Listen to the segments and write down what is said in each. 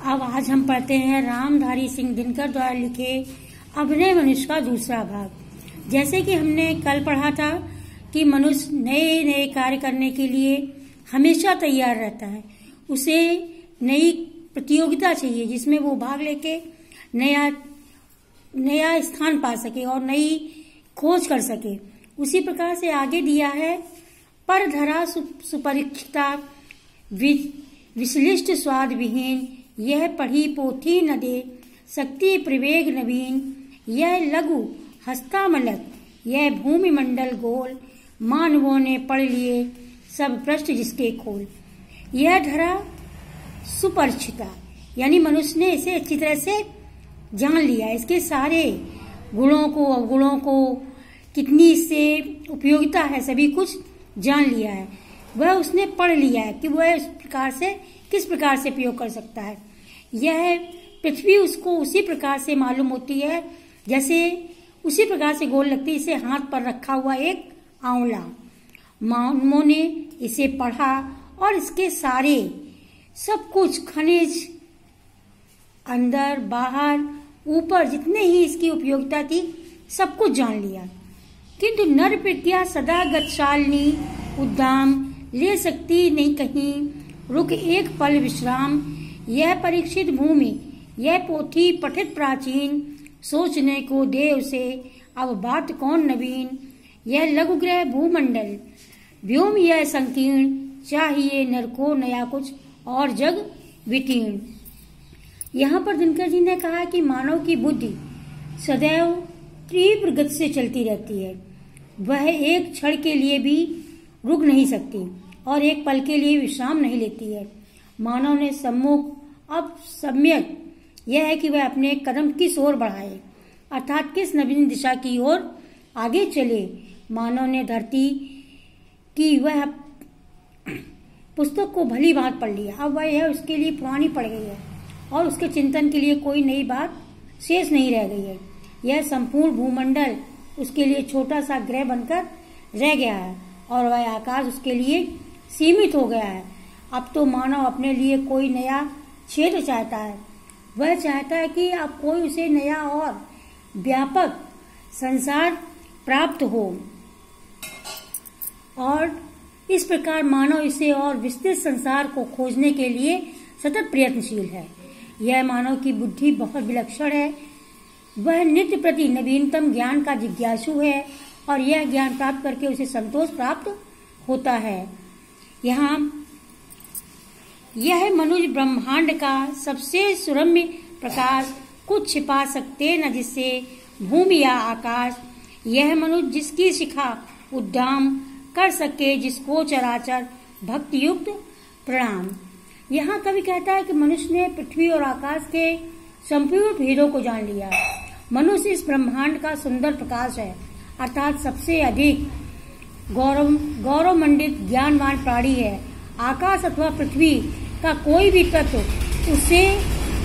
अब आज हम पढ़ते हैं रामधारी सिंह दिनकर द्वारा लिखे अभिनय मनुष्य का दूसरा भाग। जैसे कि हमने कल पढ़ा था कि मनुष्य नए नए कार्य करने के लिए हमेशा तैयार रहता है। उसे नई प्रतियोगिता चाहिए जिसमें वो भाग लेके नया स्थान पा सके और नई खोज कर सके। उसी प्रकार से आगे दिया है, पर धरा सुपरीक्षिता विश्लिष्ट स्वाद विहीन, यह पढ़ी पोथी न दे शक्ति प्रवेग नवीन, यह लघु हस्तामलक, यह भूमि मंडल गोल, मानवों ने पढ़ लिए सब पृष्ठ जिसके खोल। यह धरा सुपरिचिता यानी मनुष्य ने इसे अच्छी तरह से जान लिया, इसके सारे गुणों को अवगुणों को, कितनी इससे उपयोगिता है, सभी कुछ जान लिया है। वह उसने पढ़ लिया है कि वह किस प्रकार से प्रयोग कर सकता है। यह पृथ्वी उसको उसी प्रकार से मालूम होती है जैसे उसी प्रकार से गोल लगती है, इसे हाथ पर रखा हुआ एक आंवला। मानवों ने इसे पढ़ा और इसके सारे सब कुछ खनिज अंदर बाहर ऊपर जितने ही इसकी उपयोगिता थी सब कुछ जान लिया। किंतु नर प्रज्ञा सदा गतशालिनी, उद्दाम ले सकती नहीं कहीं, रुक एक पल विश्राम, यह परीक्षित भूमि, यह पोथी पठित प्राचीन, सोचने को दे उसे अब बात कौन नवीन, यह लघु ग्रह भूमंडल व्योम यह संकीर्ण, चाहिए नर को नया कुछ और जग वितीर्ण। यहाँ पर दिनकर जी ने कहा कि मानव की बुद्धि सदैव तीव्र गति से चलती रहती है। वह एक क्षण के लिए भी रुक नहीं सकती और एक पल के लिए विश्राम नहीं लेती है। मानव ने सम्मुख अब सम्यक यह है कि वह अपने कदम किस ओर बढ़ाए, अर्थात किस नवीन दिशा की ओर आगे चले। मानव ने धरती की वह पुस्तक को भली बात पढ़ लिया, अब वह यह उसके लिए पुरानी पड़ गई है और उसके चिंतन के लिए कोई नई बात शेष नहीं रह गई है। यह संपूर्ण भूमंडल उसके लिए छोटा सा ग्रह बनकर रह गया है और वह आकाश उसके लिए सीमित हो गया है। अब तो मानव अपने लिए कोई नया क्षेत्र चाहता है। वह चाहता है कि अब कोई उसे नया और व्यापक संसार प्राप्त हो और इस प्रकार मानव इसे और विस्तृत संसार को खोजने के लिए सतत प्रयत्नशील है। यह मानव की बुद्धि बहुत विलक्षण है। वह नित्य प्रति नवीनतम ज्ञान का जिज्ञासु है और यह ज्ञान प्राप्त करके उसे संतोष प्राप्त होता है। यहाँ यह मनुष्य ब्रह्मांड का सबसे सुरम्य प्रकाश, कुछ छिपा सकते न जिससे भूमि या आकाश, यह मनुष्य जिसकी शिखा उद्दाम कर सके जिसको चराचर भक्ति युक्त प्रणाम। यहाँ कवि कहता है कि मनुष्य ने पृथ्वी और आकाश के संपूर्ण भेदों को जान लिया। मनुष्य इस ब्रह्मांड का सुंदर प्रकाश है, अर्थात सबसे अधिक गौरवमंडित ज्ञानवान प्राणी है। आकाश अथवा पृथ्वी का कोई भी तत्व उससे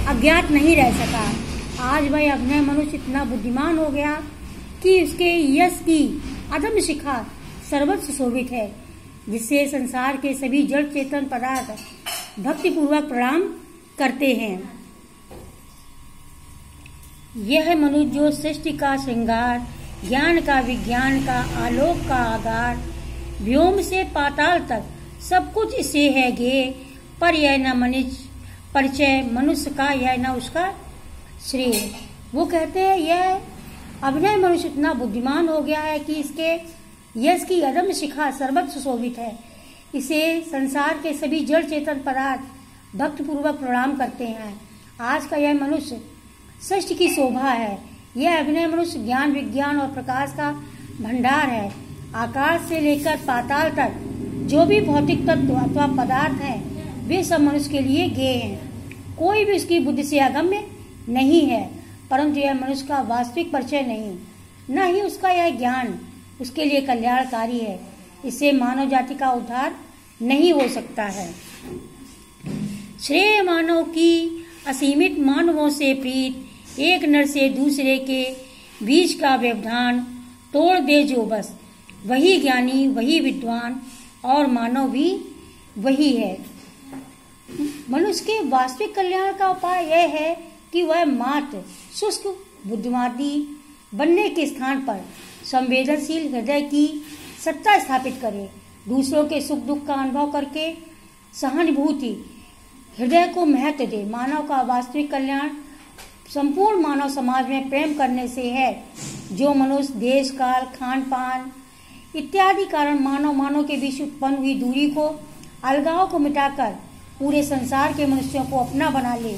अज्ञात नहीं रह सका। आज वह अभिनय मनुष्य इतना बुद्धिमान हो गया कि उसके यश की अदम्य शिखा सर्वत्र सुशोभित है, जिससे संसार के सभी जड़ चेतन पदार्थ भक्तिपूर्वक प्रणाम करते हैं। यह मनुष्य जो सृष्टि का श्रृंगार, ज्ञान का विज्ञान का आलोक का आधार, व्योम से पाताल तक सब कुछ इसे है गे, पर यह न मनुष्य परिचय मनुष्य का, यह न उसका श्रेय। वो कहते हैं यह अभिनय मनुष्य इतना बुद्धिमान हो गया है कि इसके यश की अदम्य शिखा सर्वत्र सुशोभित है। इसे संसार के सभी जड़ चेतन पदार्थ भक्तिपूर्वक प्रणाम करते हैं। आज का यह मनुष्य सृष्टि की शोभा है। यह अभिनय मनुष्य ज्ञान विज्ञान और प्रकाश का भंडार है। आकाश से लेकर पाताल तक जो भी भौतिक तत्व अथवा पदार्थ हैं वे सब मनुष्य के लिए गेय हैं। कोई भी उसकी बुद्धि से अगम्य नहीं है, परंतु यह मनुष्य का वास्तविक परिचय नहीं, न ही उसका यह ज्ञान उसके लिए कल्याणकारी है। इससे मानव जाति का उद्धार नहीं हो सकता है। श्रेय मानव की असीमित मानवों से प्रीत, एक नर से दूसरे के बीच का व्यवधान तोड़ दे जो बस, वही ज्ञानी वही विद्वान और मानव भी वही है। मनुष्य के वास्तविक कल्याण का उपाय यह है कि वह मात्र शुष्क बुद्धिवादी बनने के स्थान पर संवेदनशील हृदय की सत्ता स्थापित करे। दूसरों के सुख दुख का अनुभव करके सहानुभूति हृदय को महत्व दे। मानव का वास्तविक कल्याण संपूर्ण मानव समाज में प्रेम करने से है। जो मनुष्य देश काल खान पान इत्यादि कारण मानव के बीच उत्पन्न हुई दूरी को अलगाव को मिटाकर पूरे संसार के मनुष्यों को अपना बना ले,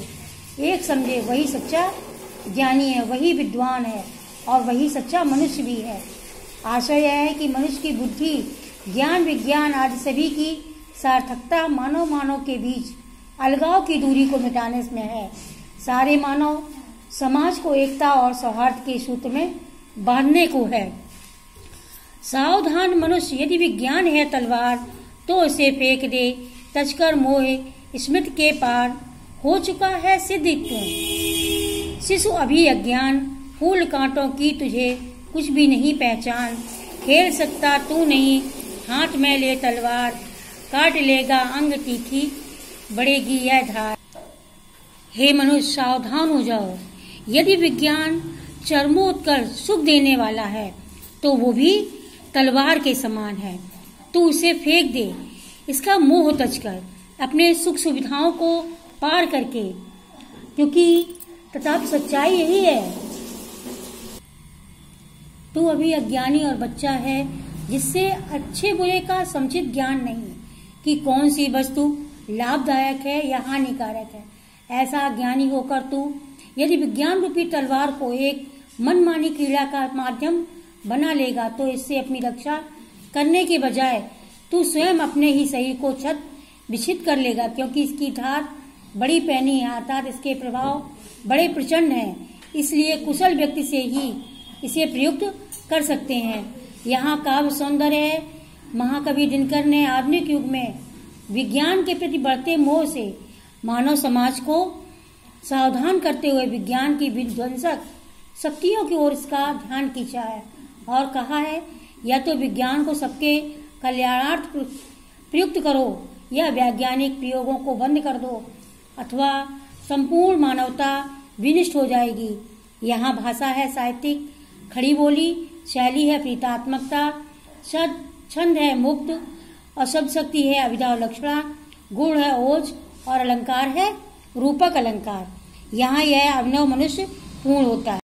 एक समझे, वही सच्चा ज्ञानी है, वही विद्वान है और वही सच्चा मनुष्य भी है। आशय यह है कि मनुष्य की बुद्धि ज्ञान विज्ञान आदि सभी की सार्थकता मानव के बीच अलगाव की दूरी को मिटाने में है। सारे मानव समाज को एकता और सौहार्द के सूत्र में बांधने को है। सावधान मनुष्य, यदि विज्ञान है तलवार तो इसे फेंक दे, तजकर मोह स्मृति के पार, हो चुका है सिद्ध तू। शिशु अभी अज्ञान, फूल कांटों की तुझे कुछ भी नहीं पहचान, खेल सकता तू नहीं, हाथ में ले तलवार, काट लेगा अंग तीखी, बढ़ेगी यह धार। हे मनुष्य सावधान हो जाओ, यदि विज्ञान चरमोत्कर्ष सुख देने वाला है तो वो भी तलवार के समान है। तू उसे फेंक दे, इसका मोह तजकर, अपने सुख सुविधाओं को पार करके, क्योंकि तथाप सच्चाई यही है। तू अभी अज्ञानी और बच्चा है जिससे अच्छे बुरे का समुचित ज्ञान नहीं कि कौन सी वस्तु लाभदायक है या हानिकारक है। ऐसा ज्ञानी होकर तू यदि विज्ञान रूपी तलवार को एक मनमानी क्रीड़ा का माध्यम बना लेगा तो इससे अपनी रक्षा करने के बजाय तू स्वयं अपने ही शरीर को छत विच्छित कर लेगा, क्योंकि इसकी धार बड़ी पैनी है, अर्थात इसके प्रभाव बड़े प्रचंड हैं। इसलिए कुशल व्यक्ति से ही इसे प्रयुक्त कर सकते हैं। यहाँ काव्य सौंदर्य है। महाकवि दिनकर ने आधुनिक युग में विज्ञान के प्रति बढ़ते मोह से मानव समाज को सावधान करते हुए विज्ञान की विध्वंसक शक्तियों की ओर इसका ध्यान खींचा है और कहा है, या तो विज्ञान को सबके कल्याणार्थ प्रयुक्त करो या वैज्ञानिक प्रयोगों को बंद कर दो, अथवा संपूर्ण मानवता विनष्ट हो जाएगी। यहाँ भाषा है साहित्यिक खड़ी बोली, शैली है प्रीतात्मकता, छंद है मुक्त और शब्द शक्ति है अभिधा और लक्षणा, गुण है ओज और अलंकार है रूपक अलंकार। यहाँ यह अभिनव मनुष्य पूर्ण होता है।